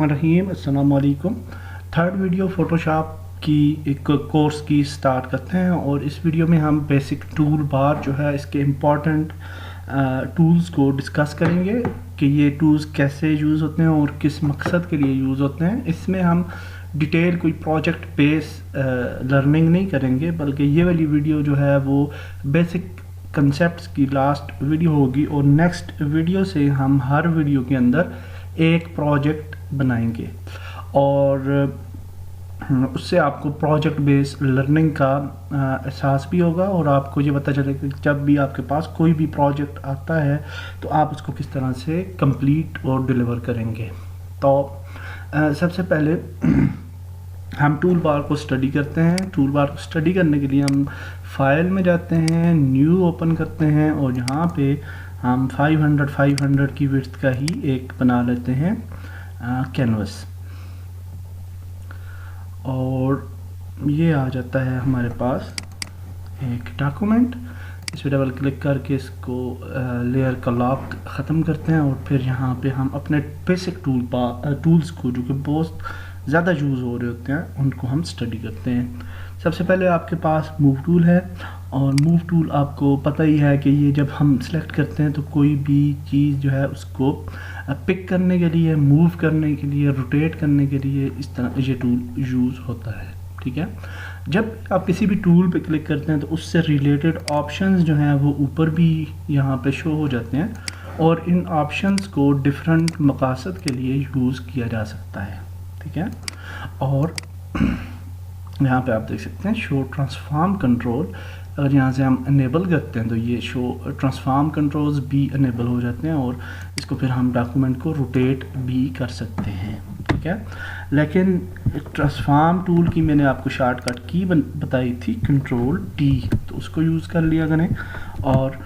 रहीम अस्सलाम वालेकुम। Third video Photoshop की एक कोर्स की स्टार्ट करते हैं और इस वीडियो में हम बेसिक टूल बार जो है इसके इम्पॉर्टेंट टूल्स को डिस्कस करेंगे कि ये टूल्स कैसे यूज़ होते हैं और किस मकसद के लिए यूज़ होते हैं। इसमें हम डिटेल कोई प्रोजेक्ट बेस लर्निंग नहीं करेंगे, बल्कि ये वाली वीडियो जो है वो बेसिक कंसेप्ट्स की लास्ट वीडियो होगी और नेक्स्ट वीडियो से हम हर वीडियो के अंदर एक प्रोजेक्ट बनाएंगे और उससे आपको प्रोजेक्ट बेस्ड लर्निंग का एहसास भी होगा और आपको ये पता चलेगा कि जब भी आपके पास कोई भी प्रोजेक्ट आता है तो आप उसको किस तरह से कंप्लीट और डिलीवर करेंगे। तो सबसे पहले हम टूल बार को स्टडी करते हैं। टूल बार को स्टडी करने के लिए हम फाइल में जाते हैं, न्यू ओपन करते हैं और यहाँ पे हम 500 की विड्थ का ही एक बना लेते हैं कैनवस और ये आ जाता है हमारे पास एक डॉक्यूमेंट। इस पर डबल क्लिक करके इसको लेयर का लॉक ख़त्म करते हैं और फिर यहाँ पे हम अपने बेसिक टूल्स को जो कि बहुत ज़्यादा यूज़ हो रहे होते हैं उनको हम स्टडी करते हैं। सबसे पहले आपके पास मूव टूल है और मूव टूल आपको पता ही है कि ये जब हम सिलेक्ट करते हैं तो कोई भी चीज़ जो है उसको पिक करने के लिए, मूव करने के लिए, रोटेट करने के लिए इस तरह ये टूल यूज़ होता है। ठीक है, जब आप किसी भी टूल पे क्लिक करते हैं तो उससे रिलेटेड ऑप्शंस जो हैं वो ऊपर भी यहाँ पे शो हो जाते हैं और इन ऑप्शंस को डिफरेंट मकासद के लिए यूज़ किया जा सकता है। ठीक है, और यहाँ पे आप देख सकते हैं शो ट्रांसफॉर्म कंट्रोल। अगर यहाँ से हम इनेबल करते हैं तो ये शो ट्रांसफॉर्म कंट्रोल्स भी इनेबल हो जाते हैं और इसको फिर हम डॉक्यूमेंट को रोटेट भी कर सकते हैं। ठीक है, लेकिन ट्रांसफॉर्म टूल की मैंने आपको शॉर्टकट की बताई थी कंट्रोल टी, तो उसको यूज़ कर लिया करें और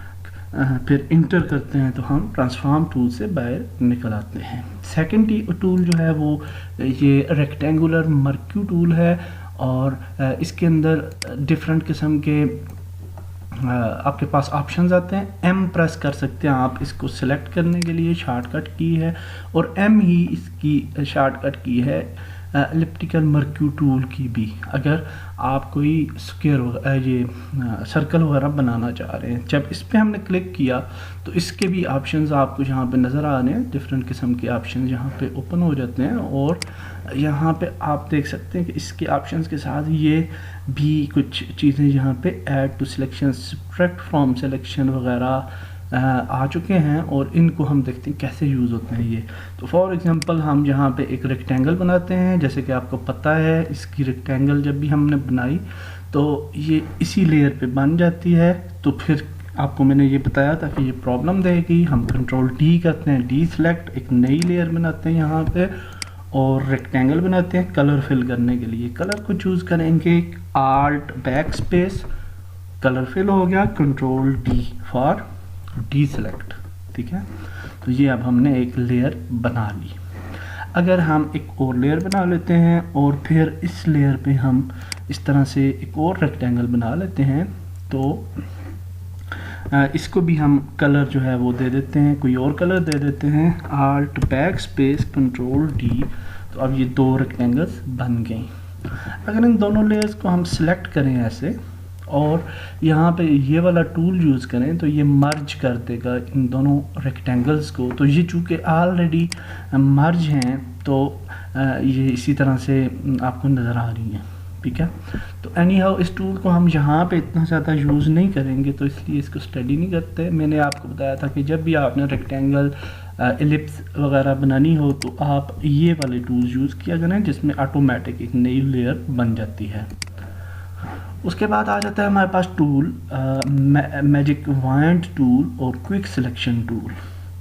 फिर इंटर करते हैं तो हम ट्रांसफॉर्म टूल से बाहर निकल आते हैं। सेकंड टूल जो है वो ये रेक्टेंगुलर मर्क्यू टूल है और इसके अंदर डिफरेंट किस्म के आपके पास ऑप्शंस आते हैं। एम प्रेस कर सकते हैं आप इसको सिलेक्ट करने के लिए, शॉर्टकट की है, और एम ही इसकी शॉर्टकट की है एलिप्टिकल मर्क्यू टूल की भी। अगर आप कोई स्क्वायर ये सर्कल वगैरह बनाना चाह रहे हैं, जब इस पर हमने क्लिक किया तो इसके भी ऑप्शंस आपको यहाँ पे नज़र आ रहे हैं। डिफरेंट किस्म के ऑप्शंस यहाँ पे ओपन हो जाते हैं और यहाँ पे आप देख सकते हैं कि इसके ऑप्शंस के साथ ये भी कुछ चीज़ें यहाँ पे add to selection, subtract from selection वगैरह आ चुके हैं और इनको हम देखते हैं कैसे यूज़ होते हैं ये। तो फॉर एग्जांपल हम यहाँ पे एक रेक्टेंगल बनाते हैं, जैसे कि आपको पता है इसकी रेक्टेंगल जब भी हमने बनाई तो ये इसी लेयर पे बन जाती है। तो फिर आपको मैंने ये बताया था कि ये प्रॉब्लम देगी। हम कंट्रोल डी करते हैं, डी सेलेक्ट, एक नई लेयर बनाते हैं यहाँ पे और रेक्टेंगल बनाते हैं। कलर फिल करने के लिए कलर को चूज़ करेंगे, Alt backspace, colour fill हो गया, control D for D select. ठीक है, तो ये अब हमने एक लेयर बना ली। अगर हम एक और लेयर बना लेते हैं और फिर इस लेयर पे हम इस तरह से एक और रेक्टेंगल बना लेते हैं तो इसको भी हम कलर जो है वो दे देते हैं, कोई और कलर दे देते हैं, alt back space control D. तो अब ये दो रेक्टेंगल्स बन गए। अगर इन दोनों लेयर्स को हम सिलेक्ट करें ऐसे और यहाँ पे ये वाला टूल यूज़ करें तो ये मर्ज कर देगा इन दोनों रेक्टेंगल्स को। तो ये चूँकि ऑलरेडी मर्ज हैं तो ये इसी तरह से आपको नज़र आ रही हैं। ठीक है, तो एनी हाउ इस टूल को हम यहाँ पे इतना ज़्यादा यूज़ नहीं करेंगे तो इसलिए इसको स्टडी नहीं करते। मैंने आपको बताया था कि जब भी आपने रेक्टेंगल, एलिप्स वगैरह बनानी हो तो आप ये वाले टूल्स यूज़ किया करें जिसमें ऑटोमेटिक एक नई लेयर बन जाती है। उसके बाद आ जाता है हमारे पास टूल मैजिक वाइंड टूल और क्विक सिलेक्शन टूल।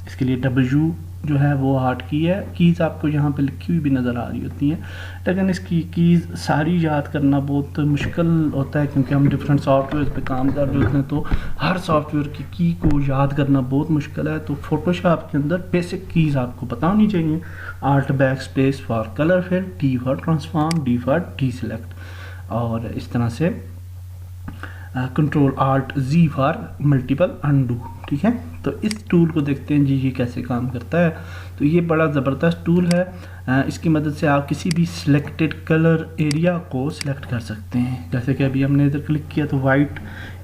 इसके लिए W जो है वो हार्ड की है। कीज़ आपको यहाँ पे लिखी हुई भी नज़र आ रही होती हैं, लेकिन इसकी कीज़ सारी याद करना बहुत मुश्किल होता है क्योंकि हम डिफरेंट सॉफ्टवेयर पे काम कर रहे होते हैं तो हर सॉफ्टवेयर की की को याद करना बहुत मुश्किल है। तो फोटोशॉप के अंदर बेसिक कीज़ आपको पता होनी चाहिए। Alt backspace for colour fill, D for transform, D for D select, और इस तरह से control Alt G for multiple undo. ठीक है, तो इस टूल को देखते हैं जी ये कैसे काम करता है। तो ये बड़ा ज़बरदस्त टूल है। इसकी मदद से आप किसी भी सिलेक्टेड कलर एरिया को सिलेक्ट कर सकते हैं। जैसे कि अभी हमने इधर क्लिक किया तो वाइट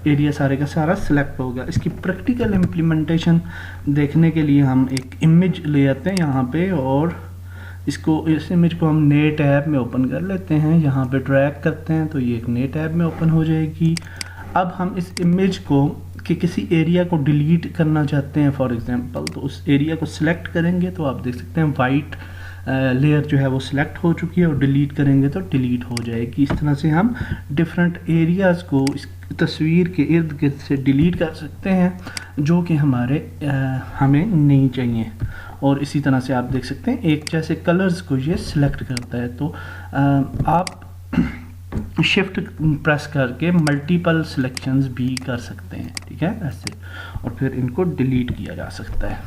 एरिया सारे का सारा सिलेक्ट हो गया। इसकी प्रैक्टिकल इम्प्लीमेंटेशन देखने के लिए हम एक इमेज ले आते हैं यहाँ पे, और इस इमेज को हम नए टैब में ओपन कर लेते हैं। यहाँ पे ड्रैग करते हैं तो ये एक नए टैब में ओपन हो जाएगी। अब हम इस इमेज को किसी एरिया को डिलीट करना चाहते हैं फॉर एग्जांपल, तो उस एरिया को सिलेक्ट करेंगे तो आप देख सकते हैं वाइट लेयर जो है वो सिलेक्ट हो चुकी है, और डिलीट करेंगे तो डिलीट हो जाएगी। इस तरह से हम डिफरेंट एरियाज़ को इस तस्वीर के इर्द गिर्द से डिलीट कर सकते हैं जो कि हमें नहीं चाहिए। और इसी तरह से आप देख सकते हैं एक जैसे कलर्स को ये सिलेक्ट करता है। तो आप शिफ्ट प्रेस करके मल्टीपल सिलेक्शंस भी कर सकते हैं, ठीक है, ऐसे, और फिर इनको डिलीट किया जा सकता है।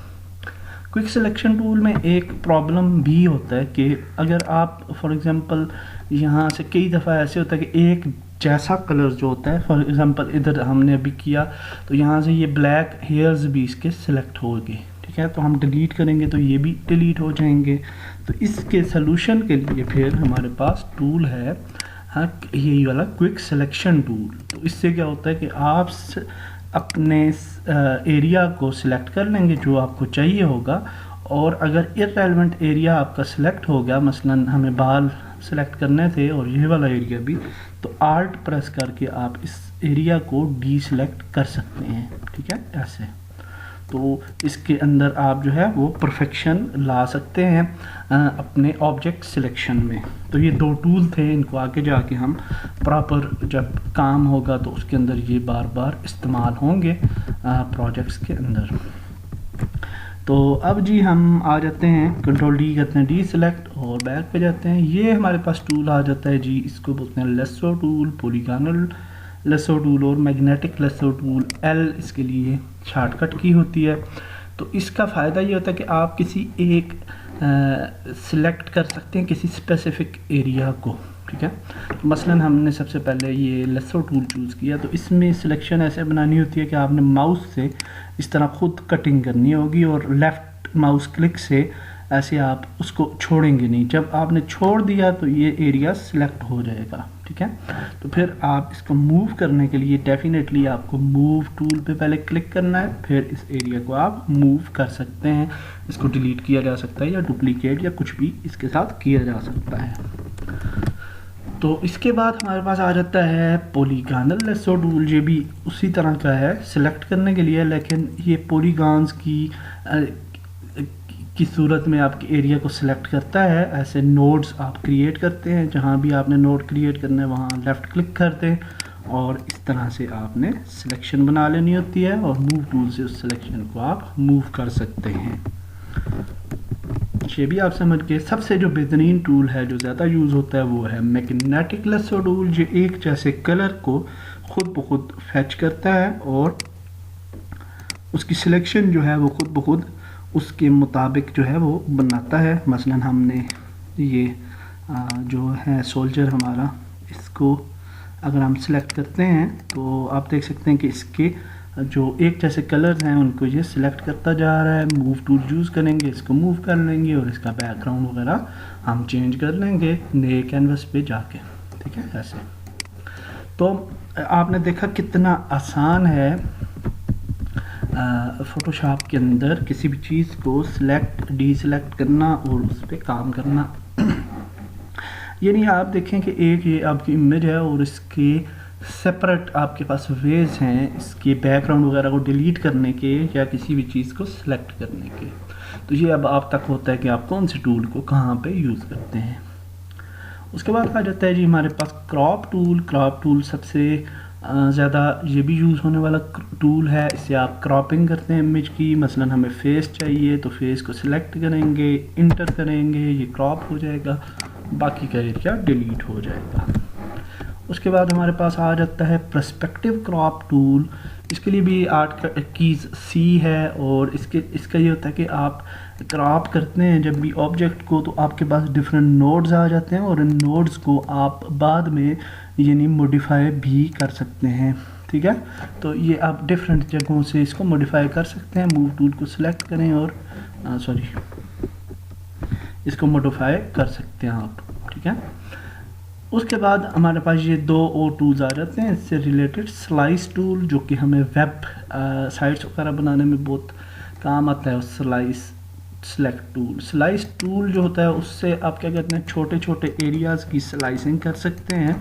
क्विक सिलेक्शन टूल में एक प्रॉब्लम भी होता है कि अगर आप फॉर एग्जांपल यहाँ से कई दफ़ा ऐसे होता है कि एक जैसा कलर जो होता है, फॉर एग्जांपल इधर हमने अभी किया तो यहाँ से ये ब्लैक हेयर्स भी इसके सिलेक्ट हो गए, ठीक है, तो हम डिलीट करेंगे तो ये भी डिलीट हो जाएंगे। तो इसके सलूशन के लिए फिर हमारे पास टूल है, हाँ, यही वाला क्विक सिलेक्शन टूल। तो इससे क्या होता है कि आप अपने एरिया को सिलेक्ट कर लेंगे जो आपको चाहिए होगा, और अगर इररेलेवेंट एरिया आपका सिलेक्ट हो गया, मसलन हमें बाल सिलेक्ट करने थे और ये वाला एरिया भी, तो आल्ट प्रेस करके आप इस एरिया को डी सिलेक्ट कर सकते हैं, ठीक है, ऐसे। तो इसके अंदर आप जो है वो परफेक्शन ला सकते हैं अपने ऑब्जेक्ट सिलेक्शन में। तो ये दो टूल थे, इनको आगे जाके हम प्रॉपर जब काम होगा तो उसके अंदर ये बार बार इस्तेमाल होंगे प्रोजेक्ट्स के अंदर। तो अब जी हम आ जाते हैं, कंट्रोल डी करते हैं, डी सिलेक्ट, और बैक पे जाते हैं। ये हमारे पास टूल आ जाता है जी, इसको बोलते हैं lasso tool, polygonal lasso tool और मैग्नेटिक लेसो टूल। एल इसके लिए शॉर्टकट की होती है। तो इसका फ़ायदा ये होता है कि आप किसी एक सिलेक्ट कर सकते हैं किसी स्पेसिफिक एरिया को, ठीक है। तो मसलन हमने सबसे पहले ये लेसो टूल चूज़ किया, तो इसमें सिलेक्शन ऐसे बनानी होती है कि आपने माउस से इस तरह खुद कटिंग करनी होगी, और लेफ़्ट माउस क्लिक से ऐसे आप उसको छोड़ेंगे नहीं। जब आपने छोड़ दिया तो ये एरिया सिलेक्ट हो जाएगा, ठीक है। तो फिर आप इसको मूव करने के लिए डेफिनेटली आपको मूव टूल पे पहले क्लिक करना है, फिर इस एरिया को आप मूव कर सकते हैं। इसको डिलीट किया जा सकता है या डुप्लीकेट या कुछ भी इसके साथ किया जा सकता है। तो इसके बाद हमारे पास आ जाता है पॉलीगॉनल लेसो टूल। ये भी उसी तरह का है सिलेक्ट करने के लिए, लेकिन ये पॉलीगॉन्स की सूरत में आपके एरिया को सिलेक्ट करता है। ऐसे नोड्स आप क्रिएट करते हैं, जहाँ भी आपने नोड क्रिएट करना है वहाँ लेफ़्ट क्लिक करते हैं, और इस तरह से आपने सिलेक्शन बना लेनी होती है, और मूव टूल से उस सिलेक्शन को आप मूव कर सकते हैं। ये भी आप समझ के सबसे जो बेहतरीन टूल है जो ज़्यादा यूज़ होता है वो है मैग्नेटिक लेसो टूल। जो एक जैसे कलर को खुद ब खुद फैच करता है और उसकी सिलेक्शन जो है वो खुद ब खुद उसके मुताबिक जो है वो बनाता है। मसलन हमने ये जो है सोल्जर हमारा, इसको अगर हम सिलेक्ट करते हैं तो आप देख सकते हैं कि इसके जो एक जैसे कलर्स हैं उनको ये सिलेक्ट करता जा रहा है। मूव टूल यूज़ करेंगे, इसको मूव कर लेंगे और इसका बैकग्राउंड वगैरह हम चेंज कर लेंगे नए कैनवस पे जाके, ठीक है, ऐसे। तो आपने देखा कितना आसान है फ़ोटोशॉप के अंदर किसी भी चीज़ को सिलेक्ट डी सिलेक्ट करना और उस पर काम करना। ये नहीं, आप देखें कि एक ये आपकी इमेज है और इसके सेपरेट आपके पास वेज हैं इसके बैकग्राउंड वगैरह को डिलीट करने के या किसी भी चीज़ को सिलेक्ट करने के। तो ये अब आप तक होता है कि आप कौन से टूल को कहाँ पे यूज़ करते हैं। उसके बाद आ जाता है जी हमारे पास क्रॉप टूल। क्रॉप टूल सबसे ज़्यादा ये भी यूज़ होने वाला टूल है। इससे आप क्रॉपिंग करते हैं इमेज की। मसलन हमें फेस चाहिए तो फेस को सिलेक्ट करेंगे, इंटर करेंगे, ये क्रॉप हो जाएगा, बाकी का एरिया डिलीट हो जाएगा। उसके बाद हमारे पास आ जाता है पर्सपेक्टिव क्रॉप टूल। इसके लिए भी 8 कीज़ C है और इसका ये होता है कि आप क्रॉप करते हैं जब भी ऑब्जेक्ट को तो आपके पास डिफरेंट नोड्स आ जाते हैं और इन नोड्स को आप बाद में यानी मॉडिफाई भी कर सकते हैं, ठीक है। तो ये आप डिफरेंट जगहों से इसको मॉडिफाई कर सकते हैं। मूव टूल को सिलेक्ट करें और इसको मॉडिफाई कर सकते हैं आप, ठीक है। उसके बाद हमारे पास ये 2 और टूल्स आ जाते हैं इससे रिलेटेड। स्लाइस टूल जो कि हमें वेब साइट्स वगैरह बनाने में बहुत काम आता है, और स्लाइस टूल जो होता है उससे आप क्या करते हैं, छोटे छोटे एरियाज़ की स्लाइसिंग कर सकते हैं।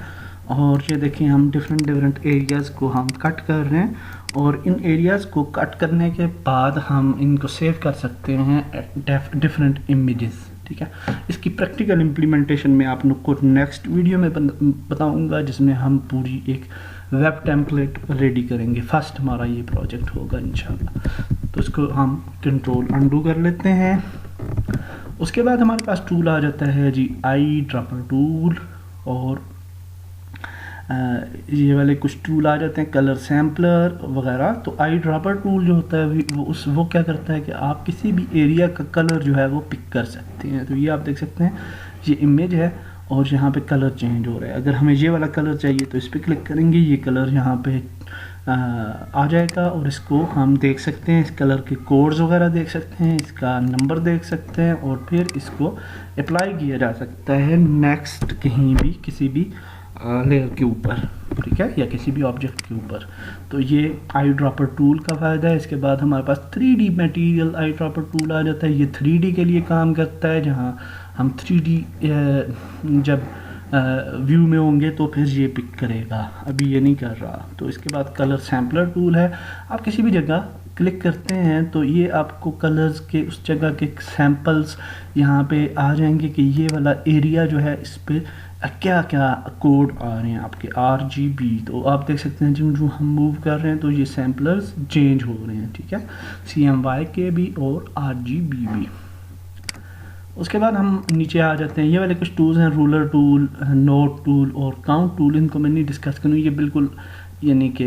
और ये देखिए हम डिफरेंट एरियाज़ को हम कट कर रहे हैं, और इन एरियाज़ को कट करने के बाद हम इनको सेव कर सकते हैं डिफरेंट इमेजेस, ठीक है। इसकी प्रैक्टिकल इम्प्लीमेंटेशन में आप लोग को नेक्स्ट वीडियो में बताऊंगा, जिसमें हम पूरी एक वेब टेम्पलेट रेडी करेंगे। फर्स्ट हमारा ये प्रोजेक्ट होगा इंशाल्लाह। तो इसको हम कंट्रोल अंडू कर लेते हैं। उसके बाद हमारे पास टूल आ जाता है जी आई ड्रॉपर टूल, और ये वाले कुछ टूल आ जाते हैं, कलर सैम्पलर वगैरह। तो आई ड्रॉपर टूल जो होता है वो क्या करता है कि आप किसी भी एरिया का कलर जो है वो पिक कर सकते हैं। तो ये आप देख सकते हैं, ये इमेज है और यहाँ पे कलर चेंज हो रहा है। अगर हमें ये वाला कलर चाहिए तो इस पर क्लिक करेंगे, ये कलर यहाँ पे आ जाएगा, और इसको हम देख सकते हैं, इस कलर के कोड्स वगैरह देख सकते हैं, इसका नंबर देख सकते हैं, और फिर इसको अप्लाई किया जा सकता है नेक्स्ट कहीं भी किसी भी लेयर के ऊपर, ठीक है, या किसी भी ऑब्जेक्ट के ऊपर। तो ये आई ड्रॉपर टूल का फ़ायदा है। इसके बाद हमारे पास 3D material eye dropper tool आ जाता है। ये 3D के लिए काम करता है, जहाँ हम 3D जब व्यू में होंगे तो फिर ये पिक करेगा, अभी ये नहीं कर रहा। तो इसके बाद कलर सैम्पलर टूल है। आप किसी भी जगह क्लिक करते हैं तो ये आपको कलर्स के उस जगह के सैम्पल्स यहाँ पे आ जाएंगे कि ये वाला एरिया जो है इस पर क्या क्या कोड आ रहे हैं आपके RGB। तो आप देख सकते हैं जो हम मूव कर रहे हैं तो ये सैम्पलर्स चेंज हो रहे हैं, ठीक है, CMYK भी और RGB भी। उसके बाद हम नीचे आ जाते हैं, ये वाले कुछ टूल्स हैं, रूलर टूल, नोट टूल और काउंट टूल। इनको मैं नहीं डिस्कस करूँ, ये बिल्कुल यानी कि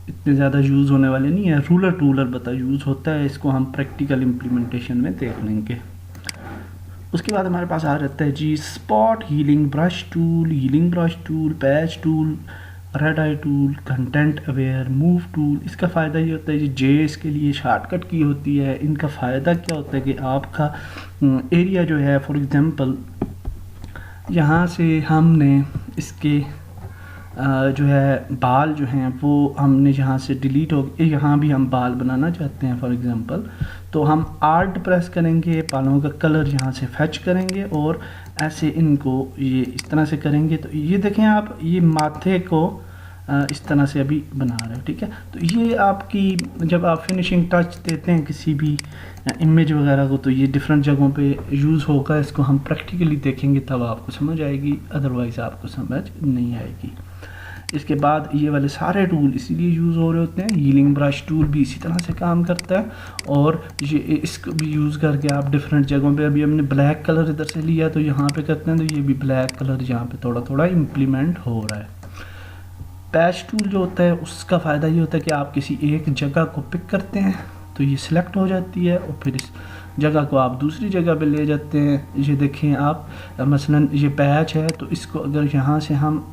इतने ज़्यादा यूज़ होने वाले नहीं है। रूलर टूल अलबत्ता यूज़ होता है, इसको हम प्रैक्टिकल इम्प्लीमेंटेशन में देख लेंगे। उसके बाद हमारे पास आ जाता है जी spot, healing brush tool, patch tool, red eye tool, content aware, move tool. इसका फ़ायदा ये होता है जी जे इसके लिए शॉर्टकट की होती है। इनका फ़ायदा क्या होता है कि आपका एरिया जो है, फॉर एग्जांपल यहाँ से हमने इसके जो है बाल जो हैं वो हमने यहाँ से डिलीट हो गए, यहाँ भी हम बाल बनाना चाहते हैं फॉर एग्जांपल, तो हम आल्ट प्रेस करेंगे, बालों का कलर यहाँ से फैच करेंगे और ऐसे इनको ये इस तरह से करेंगे। तो ये देखें आप, ये माथे को इस तरह से अभी बना रहे हो, ठीक है। तो ये आपकी जब आप फिनिशिंग टच देते हैं किसी भी इमेज वगैरह को तो ये डिफरेंट जगहों पे यूज़ होगा। इसको हम प्रैक्टिकली देखेंगे तब आपको समझ आएगी, अदरवाइज़ आपको समझ नहीं आएगी। इसके बाद ये वाले सारे टूल इसीलिए यूज़ हो रहे होते हैं। हीलिंग ब्रश टूल भी इसी तरह से काम करता है, और ये इसको भी यूज़ करके आप डिफरेंट जगहों पे, अभी हमने ब्लैक कलर इधर से लिया तो यहाँ पे करते हैं तो ये भी ब्लैक कलर यहाँ पे थोड़ा थोड़ा इम्प्लीमेंट हो रहा है। पैच टूल जो होता है उसका फ़ायदा ये होता है कि आप किसी एक जगह को पिक करते हैं तो ये सिलेक्ट हो जाती है, और फिर इस जगह को आप दूसरी जगह पे ले जाते हैं। ये देखें आप, मसलन ये पैच है तो इसको अगर यहाँ से हम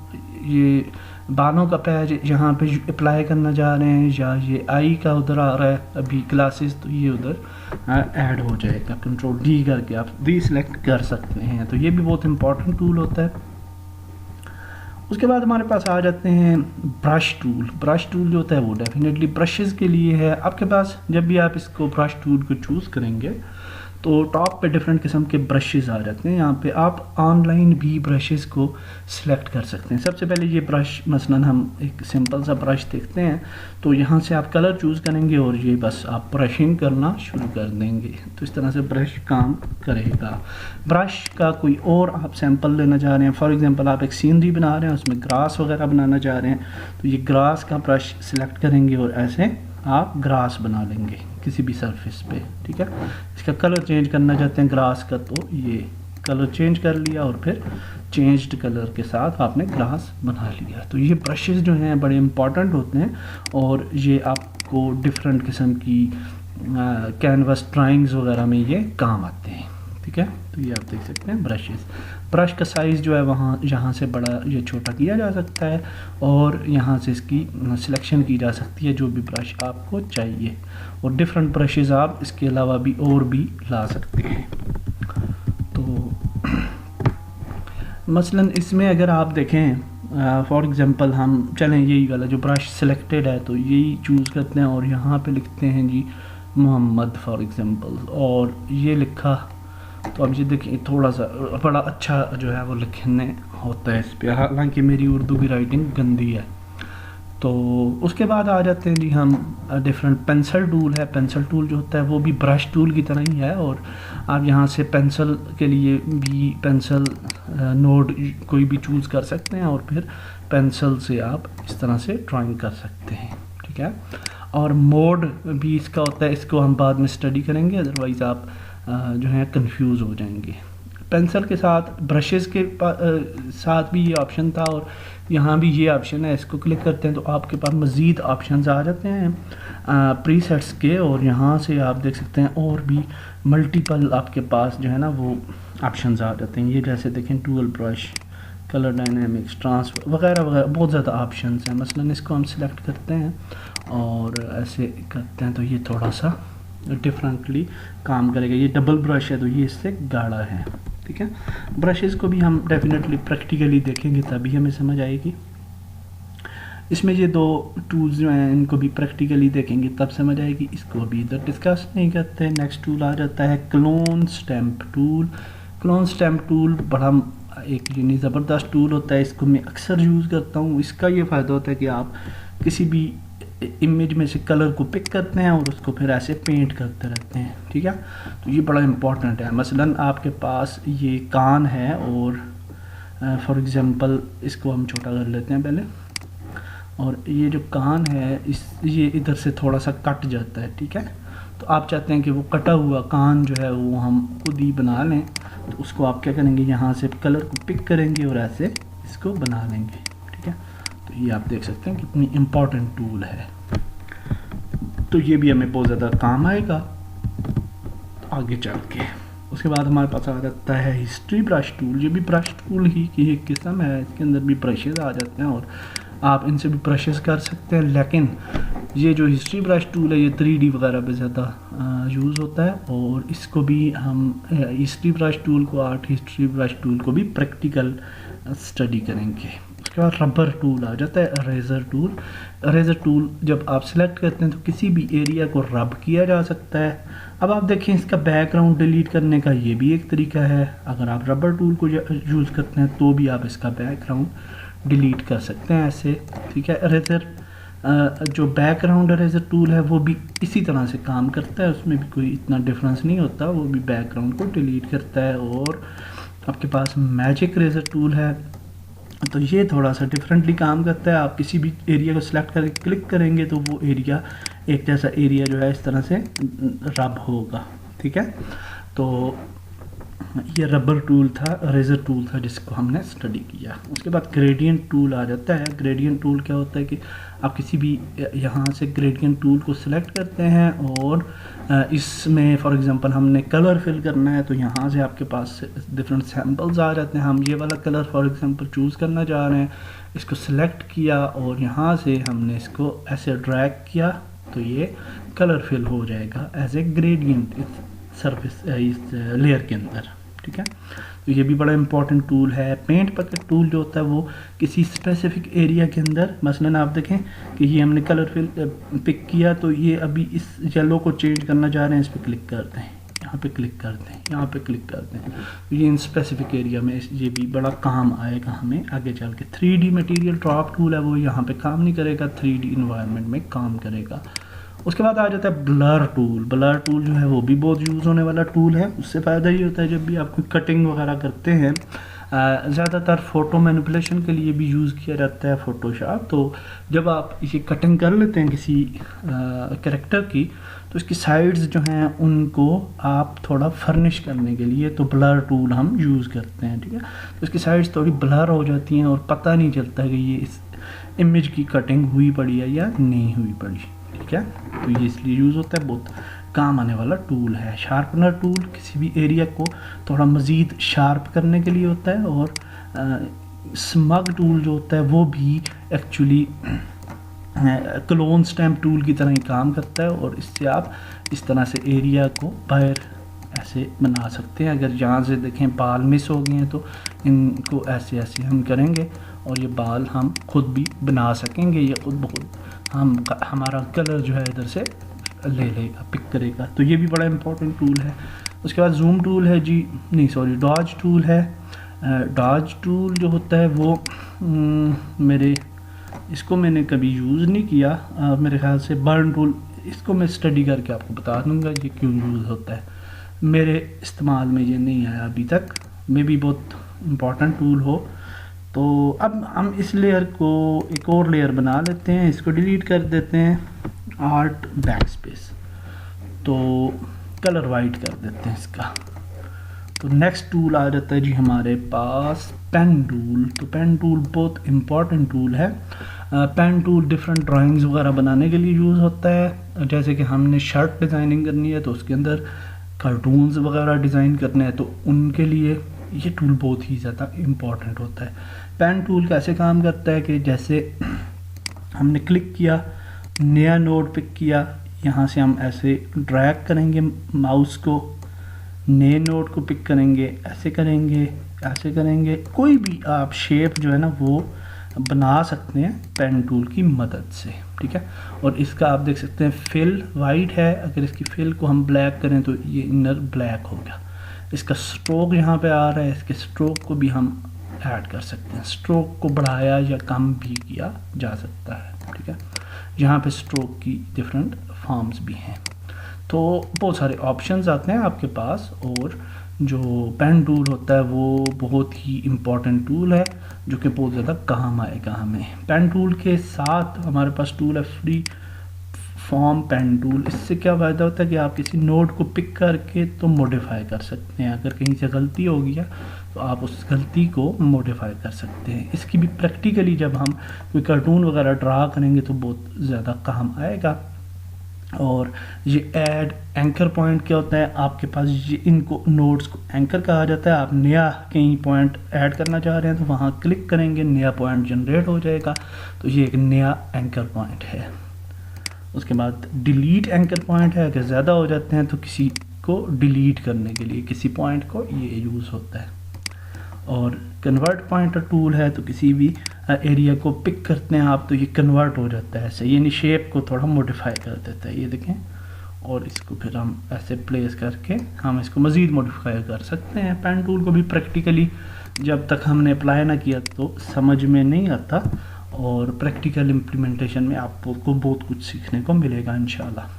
ये बालों का पैच यहाँ पे अप्लाई करना जा रहे हैं, या ये आई का उधर आ रहा है अभी क्लासेस, तो ये उधर ऐड हो जाएगा। कंट्रोल D करके आप रीसिलेक्ट कर सकते हैं। तो ये भी बहुत इंपॉर्टेंट टूल होता है। उसके बाद हमारे पास आ जाते हैं ब्रश टूल जो होता है वो डेफिनेटली ब्रशेस के लिए है। आपके पास जब भी आप इसको ब्रश टूल को चूज़ करेंगे तो टॉप पे डिफरेंट किस्म के ब्रशेस आ जाते हैं। यहाँ पे आप ऑनलाइन भी ब्रशेस को सिलेक्ट कर सकते हैं। सबसे पहले ये ब्रश, मसलन हम एक सिंपल सा ब्रश देखते हैं तो यहाँ से आप कलर चूज़ करेंगे और ये बस आप ब्रशिंग करना शुरू कर देंगे। तो इस तरह से ब्रश काम करेगा। ब्रश का कोई और आप सैंपल लेना चाह रहे हैं, फॉर एग्जांपल आप एक सीनरी बना रहे हैं, उसमें ग्रास वगैरह बनाना चाह रहे हैं, तो ये ग्रास का ब्रश सिलेक्ट करेंगे और ऐसे आप ग्रास बना लेंगे किसी भी सरफेस पे, ठीक है। इसका कलर चेंज करना चाहते हैं ग्रास का, तो ये कलर चेंज कर लिया और फिर चेंज्ड कलर के साथ आपने ग्रास बना लिया। तो ये ब्रशेस जो हैं बड़े इंपॉर्टेंट होते हैं, और ये आपको डिफरेंट किस्म की कैनवस ड्राइंग्स वगैरह में ये काम आते हैं, ठीक है। तो ये आप देख सकते हैं ब्रश का साइज़ जो है वहाँ यहाँ से बड़ा या छोटा किया जा सकता है, और यहाँ से इसकी सिलेक्शन की जा सकती है जो भी ब्रश आपको चाहिए, और डिफरेंट ब्रशेस आप इसके अलावा भी और भी ला सकते हैं। तो मसलन इसमें अगर आप देखें फॉर एग्ज़ाम्पल हम चलें यही वाला जो ब्रश सिलेक्टेड है तो यही चूज़ करते हैं और यहाँ पे लिखते हैं जी मोहम्मद फॉर एग्ज़ाम्पल, और ये लिखा तो अब ये देखिए थोड़ा सा बड़ा अच्छा जो है वो लिखने होता है इस पर, हालांकि मेरी उर्दू की राइटिंग गंदी है। तो उसके बाद आ जाते हैं जी हम डिफरेंट पेंसिल टूल है। पेंसिल टूल जो होता है वो भी ब्रश टूल की तरह ही है, और आप यहाँ से पेंसिल के लिए भी पेंसिल नोड कोई भी चूज़ कर सकते हैं और फिर पेंसिल से आप इस तरह से ड्राइंग कर सकते हैं, ठीक है। और मोड भी इसका होता है, इसको हम बाद में स्टडी करेंगे, अदरवाइज़ आप जो है कंफ्यूज हो जाएंगे। पेंसिल के साथ ब्रशेस के साथ भी ये ऑप्शन था और यहाँ भी ये ऑप्शन है, इसको क्लिक करते हैं तो आपके पास मज़ीद ऑप्शंस आ जाते हैं प्रीसेट्स के, और यहाँ से आप देख सकते हैं और भी मल्टीपल आपके पास जो है ना वो ऑप्शंस आ जाते हैं। ये जैसे देखें dual brush, colour dynamics, transfer वगैरह वगैरह बहुत ज़्यादा ऑप्शंस हैं। मसलन इसको हम सिलेक्ट करते हैं और ऐसे करते हैं तो ये थोड़ा सा डिफरेंटली काम करेगा। ये डबल ब्रश है तो ये इससे गाढ़ा है, ठीक है। ब्रशेस को भी हम डेफिनेटली प्रैक्टिकली देखेंगे तभी हमें समझ आएगी। इसमें ये दो टूल्स जो हैं इनको भी प्रैक्टिकली देखेंगे तब समझ आएगी, इसको अभी इधर डिस्कस नहीं करते। नेक्स्ट टूल आ जाता है clone stamp tool. Clone stamp tool बड़ा एक यूनी ज़बरदस्त टूल होता है, इसको मैं अक्सर यूज़ करता हूँ। इसका ये फ़ायदा होता है कि आप किसी भी इमेज में से कलर को पिक करते हैं और उसको फिर ऐसे पेंट करते रहते हैं, ठीक है। तो ये बड़ा इम्पॉर्टेंट है। मसलन आपके पास ये कान है और फॉर एग्ज़ाम्पल इसको हम छोटा कर लेते हैं पहले, और ये जो कान है ये इधर से थोड़ा सा कट जाता है, ठीक है। तो आप चाहते हैं कि वो कटा हुआ कान जो है वो हम खुद ही बना लें, तो उसको आप क्या करेंगे, यहाँ से कलर को पिक करेंगे और ऐसे इसको बना लेंगे, ठीक है। तो ये आप देख सकते हैं कितनी इम्पॉर्टेंट टूल है, तो ये भी हमें बहुत ज़्यादा काम आएगा आगे चल के। उसके बाद हमारे पास आ जाता है हिस्ट्री ब्रश टूल। ये भी ब्रश टूल ही की एक किस्म है, इसके अंदर भी ब्रशेज़ आ जाते हैं और आप इनसे भी ब्रशेज़ कर सकते हैं। लेकिन ये जो हिस्ट्री ब्रश टूल है ये 3D वगैरह पे ज़्यादा यूज़ होता है, और इसको भी हम हिस्ट्री ब्रश टूल को, आर्ट हिस्ट्री ब्रश टूल को भी प्रैक्टिकल स्टडी करेंगे। उसके बाद रबर टूल आ जाता है, इरेज़र टूल। इरेज़र टूल जब आप सिलेक्ट करते हैं तो किसी भी एरिया को रब किया जा सकता है। अब आप देखें इसका बैकग्राउंड डिलीट करने का ये भी एक तरीका है। अगर आप रबर टूल को यूज़ करते हैं तो भी आप इसका बैकग्राउंड डिलीट कर सकते हैं ऐसे, ठीक है। इरेज़र जो बैकग्राउंड इरेज़र टूल है वो भी इसी तरह से काम करता है, उसमें भी कोई इतना डिफरेंस नहीं होता, वो भी बैकग्राउंड को डिलीट करता है। और आपके पास मैजिक इरेज़र टूल है तो ये थोड़ा सा डिफरेंटली काम करता है। आप किसी भी एरिया को सिलेक्ट करके क्लिक करेंगे तो वो एरिया एक जैसा एरिया जो है इस तरह से रब होगा, ठीक है। तो ये रबर टूल था, इरेज़र टूल था जिसको हमने स्टडी किया। उसके बाद ग्रेडियंट टूल आ जाता है। ग्रेडियंट टूल क्या होता है कि आप किसी भी यहाँ से ग्रेडियंट टूल को सिलेक्ट करते हैं और इसमें फॉर एग्जांपल हमने कलर फिल करना है तो यहाँ से आपके पास डिफरेंट सैम्पल्स आ जाते हैं। हम ये वाला कलर फॉर एग्जांपल चूज़ करना चाह रहे हैं, इसको सिलेक्ट किया और यहाँ से हमने इसको ऐसे ड्रैग किया तो ये कलर फिल हो जाएगा एज ए ग्रेडियंट इस सरफेस इस लेयर के अंदर, ठीक है। तो ये भी बड़ा इंपॉर्टेंट टूल है। पेंट बकेट टूल जो होता है वो किसी स्पेसिफिक एरिया के अंदर, मसलन आप देखें कि ये हमने कलर फिल पिक किया तो ये अभी इस येलो को चेंज करना चाह रहे हैं, इस पर क्लिक करते हैं, यहाँ पे क्लिक करते हैं, यहाँ पे क्लिक करते हैं, तो ये इन स्पेसिफिक एरिया में ये भी बड़ा काम आएगा हमें आगे चल के। 3D मटेरियल ड्रॉप टूल है वो यहाँ पे काम नहीं करेगा, 3D इन्वायरमेंट में काम करेगा। उसके बाद आ जाता है ब्लर टूल। ब्लर टूल जो है वो भी बहुत यूज़ होने वाला टूल है। उससे फ़ायदा ये होता है जब भी आप कोई कटिंग वगैरह करते हैं, ज़्यादातर फ़ोटो मैनिपुलेशन के लिए भी यूज़ किया जाता है फ़ोटोशॉप। तो जब आप ये कटिंग कर लेते हैं किसी कैरेक्टर की तो इसकी साइड्स जो हैं उनको आप थोड़ा फर्निश करने के लिए तो ब्लर टूल हम यूज़ करते हैं, ठीक है। तो इसकी साइड्स थोड़ी ब्लर हो जाती हैं और पता नहीं चलता कि ये इस इमेज की कटिंग हुई पड़ी है या नहीं हुई पड़ी, ठीक है। तो ये इसलिए यूज़ होता है, बहुत काम आने वाला टूल है। शार्पनर टूल किसी भी एरिया को थोड़ा मज़ीद शार्प करने के लिए होता है। और स्मग टूल जो होता है वो भी एक्चुअली क्लोन स्टैम्प टूल की तरह ही काम करता है और इससे आप इस तरह से एरिया को बाहर ऐसे बना सकते हैं। अगर यहाँ से देखें बाल मिस हो गए हैं तो इनको ऐसे ऐसे हम करेंगे और ये बाल हम खुद भी बना सकेंगे। ये खुद ब खुद हमारा कलर जो है इधर से ले लेगा, पिक करेगा। तो ये भी बड़ा इंपॉर्टेंट टूल है। उसके बाद जूम टूल है जी, नहीं सॉरी, डॉज टूल है। डॉज टूल जो होता है वो इसको मैंने कभी यूज़ नहीं किया। मेरे ख्याल से बर्न टूल, इसको मैं स्टडी करके आपको बता दूंगा ये क्यों यूज़ होता है। मेरे इस्तेमाल में ये नहीं आया अभी तक, मे भी बहुत इम्पॉर्टेंट टूल हो। तो अब हम इस लेयर को एक और लेयर बना लेते हैं, इसको डिलीट कर देते हैं, आर्ट बैक स्पेस, तो कलर वाइट कर देते हैं इसका। तो नेक्स्ट टूल आ जाता है जी हमारे पास पेन टूल। तो पेन टूल बहुत इम्पॉर्टेंट टूल है। पेन टूल डिफरेंट ड्राइंग्स वगैरह बनाने के लिए यूज़ होता है। जैसे कि हमने शर्ट डिज़ाइनिंग करनी है तो उसके अंदर कार्टून्स वगैरह डिज़ाइन करने हैं तो उनके लिए ये टूल बहुत ही ज़्यादा इम्पॉर्टेंट होता है। पेन टूल कैसे काम करता है कि जैसे हमने क्लिक किया, नया नोड पिक किया, यहाँ से हम ऐसे ड्रैग करेंगे माउस को, नए नोड को पिक करेंगे, ऐसे करेंगे, ऐसे करेंगे, कोई भी आप शेप जो है ना वो बना सकते हैं पेन टूल की मदद से, ठीक है। और इसका आप देख सकते हैं फिल वाइट है, अगर इसकी फिल को हम ब्लैक करें तो ये इनर ब्लैक हो गया। इसका स्ट्रोक यहाँ पे आ रहा है, इसके स्ट्रोक को भी हम ऐड कर सकते हैं, स्ट्रोक को बढ़ाया या कम भी किया जा सकता है, ठीक है। यहाँ पे स्ट्रोक की डिफरेंट फॉर्म्स भी हैं। तो बहुत सारे ऑप्शंस आते हैं आपके पास। और जो पेन टूल होता है वो बहुत ही इम्पॉर्टेंट टूल है जो कि बहुत ज़्यादा काम आएगा हमें। पेन टूल के साथ हमारे पास टूल है फ्री फॉर्म पेन टूल। इससे क्या फ़ायदा होता है कि आप किसी नोड को पिक करके तो मॉडिफाई कर सकते हैं। अगर कहीं से गलती हो गया तो आप उस गलती को मॉडिफाई कर सकते हैं। इसकी भी प्रैक्टिकली जब हम कोई कार्टून वगैरह ड्रा करेंगे तो बहुत ज़्यादा काम आएगा। और ये ऐड एंकर पॉइंट क्या होता है, आपके पास ये इनको नोड्स को एंकर कहा जाता है। आप नया कहीं पॉइंट ऐड करना चाह रहे हैं तो वहाँ क्लिक करेंगे, नया पॉइंट जनरेट हो जाएगा। तो ये एक नया एंकर पॉइंट है। उसके बाद डिलीट एंकर पॉइंट है, अगर ज़्यादा हो जाते हैं तो किसी को डिलीट करने के लिए किसी पॉइंट को ये यूज़ होता है। और कन्वर्ट पॉइंटर टूल है, तो किसी भी एरिया को पिक करते हैं आप तो ये कन्वर्ट हो जाता है ऐसे, यानी शेप को थोड़ा मॉडिफाई कर देता है, ये देखें। और इसको फिर हम ऐसे प्लेस करके हम इसको मज़ीद मॉडिफाई कर सकते हैं। पेन टूल को भी प्रैक्टिकली जब तक हमने अप्लाई ना किया तो समझ में नहीं आता, और प्रैक्टिकल इम्प्लीमेंटेशन में आपको बहुत कुछ सीखने को मिलेगा इंशाल्लाह।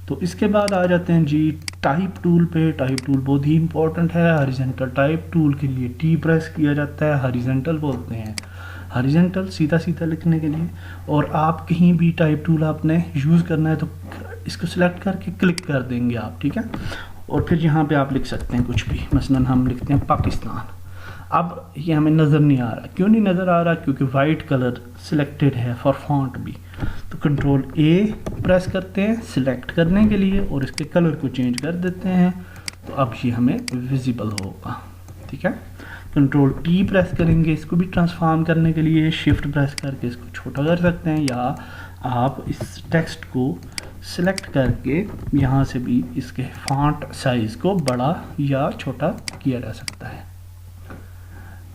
तो इसके बाद आ जाते हैं जी टाइप टूल पे। टाइप टूल बहुत ही इंपॉर्टेंट है। हॉरिजॉन्टल टाइप टूल के लिए टी प्रेस किया जाता है, हॉरिजॉन्टल बोलते हैं, हॉरिजॉन्टल सीधा सीधा लिखने के लिए। और आप कहीं भी टाइप टूल आपने यूज़ करना है तो इसको सिलेक्ट करके क्लिक कर देंगे आप, ठीक है। और फिर यहाँ पे आप लिख सकते हैं कुछ भी, मसलन हम लिखते हैं पाकिस्तान। अब ये हमें नज़र नहीं आ रहा, क्यों नहीं नज़र आ रहा, क्योंकि वाइट कलर सिलेक्टेड है फॉर फॉन्ट भी। तो कंट्रोल ए प्रेस करते हैं सिलेक्ट करने के लिए और इसके कलर को चेंज कर देते हैं, तो अब ये हमें विजिबल होगा, ठीक है। कंट्रोल टी प्रेस करेंगे इसको भी ट्रांसफॉर्म करने के लिए, शिफ्ट प्रेस करके इसको छोटा कर सकते हैं, या आप इस टेक्स्ट को सिलेक्ट करके यहाँ से भी इसके फॉन्ट साइज़ को बड़ा या छोटा किया जा सकता है।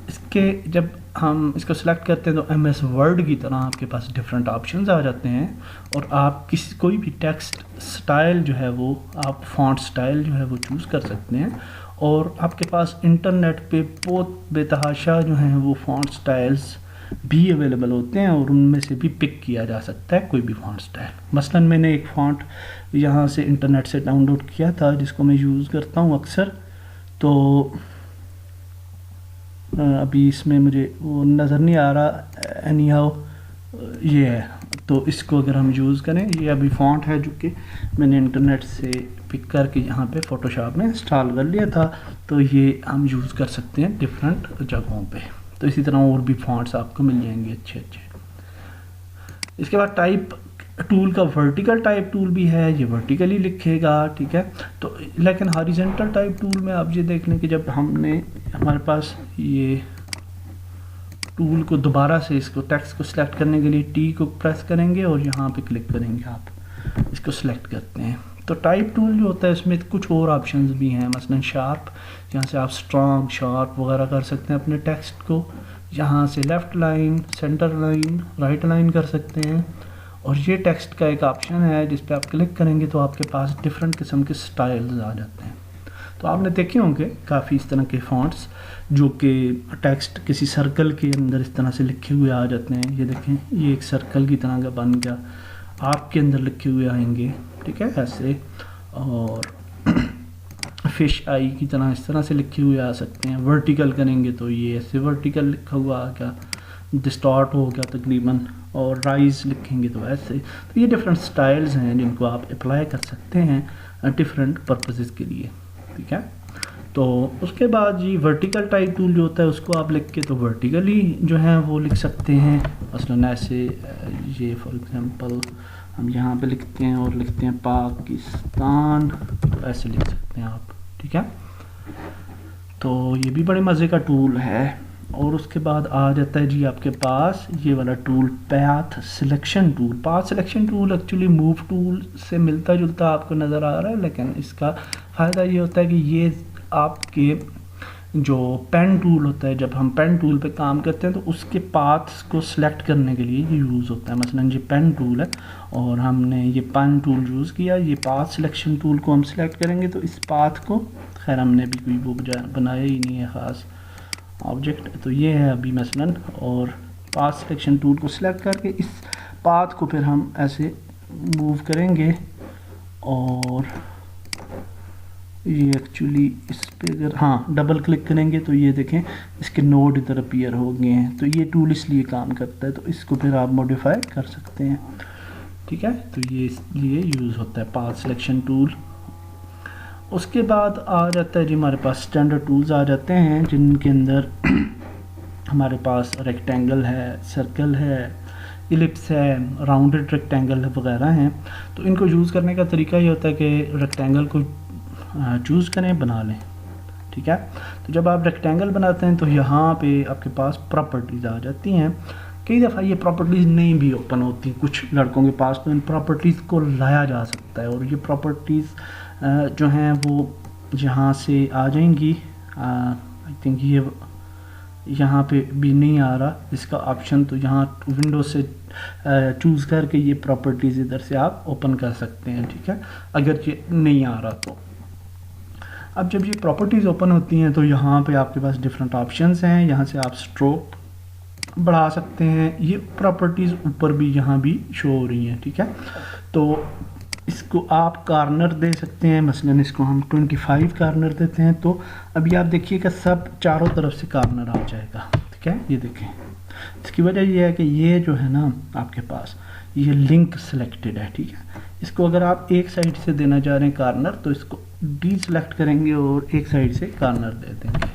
इसके जब हम इसको सिलेक्ट करते हैं तो MS वर्ड की तरह आपके पास डिफरेंट ऑप्शंस आ जाते हैं, और आप कोई भी टेक्स्ट स्टाइल जो है वो आप फॉन्ट स्टाइल जो है वो चूज़ कर सकते हैं। और आपके पास इंटरनेट पे बहुत बेतहाशा जो हैं वो फॉन्ट स्टाइल्स भी अवेलेबल होते हैं, और उनमें से भी पिक किया जा सकता है कोई भी फॉन्ट स्टाइल। मसलन मैंने एक फॉन्ट यहाँ से इंटरनेट से डाउनलोड किया था जिसको मैं यूज़ करता हूँ अक्सर, तो अभी इसमें मुझे वो नज़र नहीं आ रहा, एनी हाउ ये है। तो इसको अगर हम यूज़ करें, ये अभी फॉन्ट है जो कि मैंने इंटरनेट से पिक करके यहाँ पे फ़ोटोशॉप में इंस्टॉल कर लिया था, तो ये हम यूज़ कर सकते हैं डिफरेंट जगहों पे। तो इसी तरह और भी फॉन्ट्स आपको मिल जाएंगे अच्छे अच्छे। इसके बाद टाइप टूल का वर्टिकल टाइप टूल भी है, ये वर्टिकली लिखेगा, ठीक है। तो लेकिन हॉरिजॉन्टल टाइप टूल में आप ये देख लें कि जब हमारे पास ये टूल को दोबारा से इसको टेक्स्ट को सिलेक्ट करने के लिए टी को प्रेस करेंगे और यहाँ पे क्लिक करेंगे, आप इसको सिलेक्ट करते हैं तो टाइप टूल जो होता है इसमें कुछ और ऑप्शंस भी हैं, मसलन शार्प, यहाँ से आप स्ट्रॉन्ग शार्प वगैरह कर सकते हैं अपने टेक्स्ट को। यहाँ से left line, centre line, right line कर सकते हैं। और ये टेक्स्ट का एक ऑप्शन है जिस पे आप क्लिक करेंगे तो आपके पास डिफरेंट किस्म के स्टाइल्स आ जाते हैं। तो आपने देखे होंगे काफ़ी इस तरह के फॉन्ट्स जो कि टेक्स्ट किसी सर्कल के अंदर इस तरह से लिखे हुए आ जाते हैं। ये देखें, ये एक सर्कल की तरह का बन गया, आपके अंदर लिखे हुए आएंगे, ठीक है, ऐसे। और फिश आई की तरह इस तरह से लिखे हुए आ सकते हैं। वर्टिकल करेंगे तो ये ऐसे वर्टिकल लिखा हुआ आ गया, डिस्टॉर्ट हो गया तकरीबन। और राइज लिखेंगे तो ऐसे। तो ये डिफरेंट स्टाइल्स हैं जिनको आप अप्लाई कर सकते हैं डिफरेंट पर्पसेस के लिए, ठीक है। तो उसके बाद जी वर्टिकल टाइप टूल जो होता है उसको आप लिख के तो वर्टिकली जो है वो लिख सकते हैं। मसलन ऐसे, ये फॉर एग्जांपल हम यहाँ पे लिखते हैं और लिखते हैं पाकिस्तान, तो ऐसे लिख सकते हैं आप, ठीक है। तो ये भी बड़े मज़े का टूल है। और उसके बाद आ जाता है जी आपके पास ये वाला tool, path selection tool. Path selection tool actually move tool से मिलता जुलता आपको नज़र आ रहा है, लेकिन इसका फ़ायदा ये होता है कि ये आपके जो पेन टूल होता है, जब हम पेन टूल पे काम करते हैं तो उसके पाथ्स को सिलेक्ट करने के लिए ये यूज़ होता है। मसलन ये पेन टूल है और हमने ये पेन टूल यूज़ किया, ये पाथ सिलेक्शन टूल को हम सिलेक्ट करेंगे तो इस पाथ को, खैर हमने भी कोई वो बनाया ही नहीं है ख़ास ऑब्जेक्ट, तो ये है अभी मसलन। और पाथ सिलेक्शन टूल को सिलेक्ट करके इस पाथ को फिर हम ऐसे मूव करेंगे और ये एक्चुअली इस पे अगर हाँ डबल क्लिक करेंगे तो ये देखें इसके नोड इधर अपीयर हो गए हैं। तो ये टूल इसलिए काम करता है, तो इसको फिर आप मॉडिफाई कर सकते हैं, ठीक है। तो ये इसलिए यूज़ होता है पाथ सिलेक्शन टूल। उसके बाद आ जाता है जी हमारे पास स्टैंडर्ड टूल्स आ जाते हैं जिनके अंदर हमारे पास रेक्टेंगल है, सर्कल है, इलिप्स है, राउंडेड रेक्टेंगल वगैरह हैं। तो इनको यूज़ करने का तरीका ये होता है कि रेक्टेंगल को चूज़ करें, बना लें, ठीक है। तो जब आप रेक्टेंगल बनाते हैं तो यहाँ पे आपके पास प्रॉपर्टीज़ आ जाती हैं। कई दफ़ा ये प्रॉपर्टीज़ नहीं भी ओपन होती, कुछ लड़कों के पास तो इन प्रॉपर्टीज़ को लाया जा सकता है और ये प्रॉपर्टीज़ जो हैं वो यहाँ से आ जाएंगी। आई थिंक ये यहाँ पे भी नहीं आ रहा इसका ऑप्शन, तो यहाँ विंडो से चूज़ करके ये प्रॉपर्टीज़ इधर से आप ओपन कर सकते हैं, ठीक है, अगर ये नहीं आ रहा तो। अब जब ये प्रॉपर्टीज़ ओपन होती हैं तो यहाँ पे आपके पास डिफरेंट ऑप्शंस हैं। यहाँ से आप स्ट्रोक बढ़ा सकते हैं, ये प्रॉपर्टीज़ ऊपर भी यहाँ भी शो हो रही हैं, ठीक है। तो इसको आप कार्नर दे सकते हैं, मसलन इसको हम 25 कार्नर देते हैं तो अभी आप देखिएगा सब चारों तरफ से कार्नर आ जाएगा, ठीक है। ये देखें, इसकी वजह ये है कि ये जो है ना आपके पास ये लिंक सिलेक्टेड है, ठीक है। इसको अगर आप एक साइड से देना चाह रहे हैं कार्नर तो इसको डी सेलेक्ट करेंगे और एक साइड से कार्नर दे देंगे,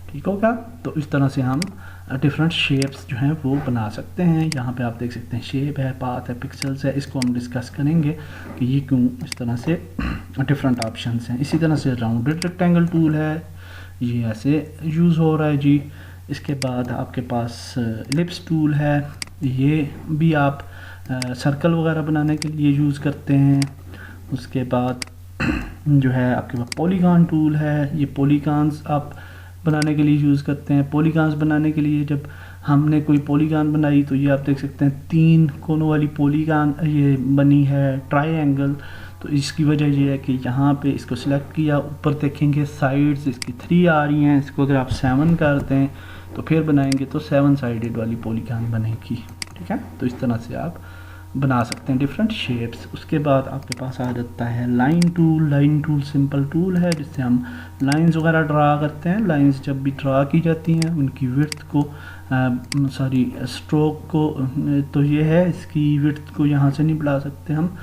ठीक होगा। तो इस तरह से हम डिफरेंट शेप्स जो हैं वो बना सकते हैं। यहाँ पे आप देख सकते हैं शेप है, पाथ है, पिक्सल्स है, इसको हम डिस्कस करेंगे कि ये क्यों इस तरह से डिफरेंट ऑप्शंस हैं। इसी तरह से राउंडेड रेक्टेंगल टूल है, ये ऐसे यूज़ हो रहा है जी। इसके बाद आपके पास इलिप्स टूल है, ये भी आप सर्कल वगैरह बनाने के लिए यूज़ करते हैं। उसके बाद जो है आपके पास पॉलीगॉन टूल है, ये पॉलीगॉन्स आप बनाने के लिए यूज़ करते हैं। पॉलीगॉन्स बनाने के लिए जब हमने कोई पॉलीगॉन बनाई तो ये आप देख सकते हैं 3 कोनों वाली पॉलीगॉन ये बनी है, ट्रायंगल। तो इसकी वजह ये है कि यहाँ पे इसको सिलेक्ट किया, ऊपर देखेंगे साइड्स इसकी 3 आ रही हैं। इसको अगर आप 7 करते हैं तो फिर बनाएंगे तो 7 साइडेड वाली पॉलीगॉन बनेगी, ठीक है। तो इस तरह से आप बना सकते हैं डिफरेंट शेप्स। उसके बाद आपके पास आ जाता है line tool. Line tool simple tool है जिससे हम लाइंस वगैरह ड्रा करते हैं। लाइंस जब भी ड्रा की जाती हैं उनकी विड्थ को स्ट्रोक को, तो ये है इसकी विड्थ को यहाँ से नहीं बढ़ा सकते हम।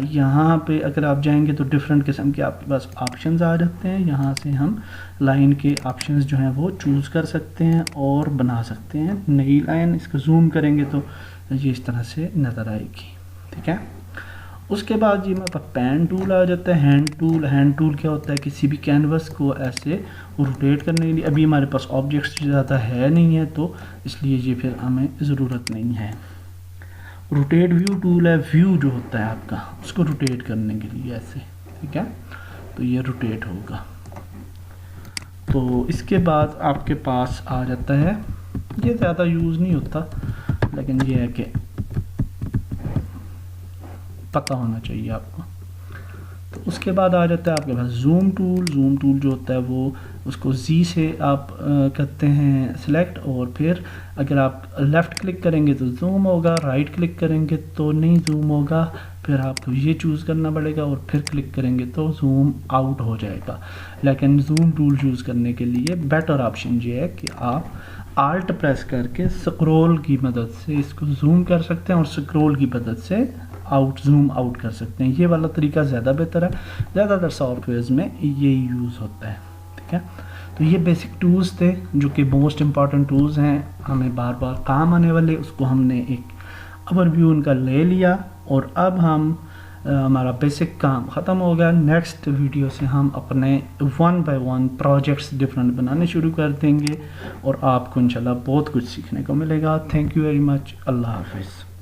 यहाँ पे अगर आप जाएंगे तो डिफरेंट किस्म के आपके पास ऑप्शंस आ जाते हैं। यहाँ से हम लाइन के ऑप्शंस जो हैं वो चूज़ कर सकते हैं और बना सकते हैं नई लाइन। इसको जूम करेंगे तो ये इस तरह से नज़र आएगी, ठीक है। उसके बाद जी हमारे पास पेन टूल आ जाता है। हैंड टूल, हैंड टूल क्या होता है, किसी भी कैनवस को ऐसे रोटेट करने के लिए। अभी हमारे पास ऑब्जेक्ट्स ज़्यादा है नहीं है तो इसलिए ये फिर हमें ज़रूरत नहीं है। रोटेट व्यू टूल है, व्यू जो होता है आपका उसको रोटेट करने के लिए ऐसे, ठीक है। तो ये रोटेट होगा। तो इसके बाद आपके पास आ जाता है, ये ज़्यादा यूज़ नहीं होता लेकिन ये है कि पता होना चाहिए आपको। तो उसके बाद आ जाता है आपके पास जूम टूल। जूम टूल जो होता है वो उसको जी से आप करते हैं सिलेक्ट, और फिर अगर आप लेफ़्ट क्लिक करेंगे तो जूम होगा, राइट क्लिक करेंगे तो नहीं जूम होगा, फिर आपको ये चूज़ करना पड़ेगा और फिर क्लिक करेंगे तो जूम आउट हो जाएगा। लेकिन जूम टूल यूज़ करने के लिए बेटर ऑप्शन ये है कि आप आल्ट प्रेस करके स्क्रॉल की मदद से इसको जूम कर सकते हैं और स्क्रॉल की मदद से जूम आउट कर सकते हैं। ये वाला तरीका ज़्यादा बेहतर है, ज़्यादातर सॉफ्टवेयर्स में ये यूज़ होता है, ठीक है। तो ये बेसिक टूल्स थे जो कि मोस्ट इम्पॉर्टेंट टूल्स हैं, हमें बार बार काम आने वाले, उसको हमने एक ओवरव्यू उनका ले लिया और अब हम हमारा बेसिक काम ख़त्म हो गया। नेक्स्ट वीडियो से हम अपने 1 by 1 प्रोजेक्ट्स डिफरेंट बनाने शुरू कर देंगे और आपको इंशाल्लाह बहुत कुछ सीखने को मिलेगा। Thank you very much. अल्लाह हाफिज़।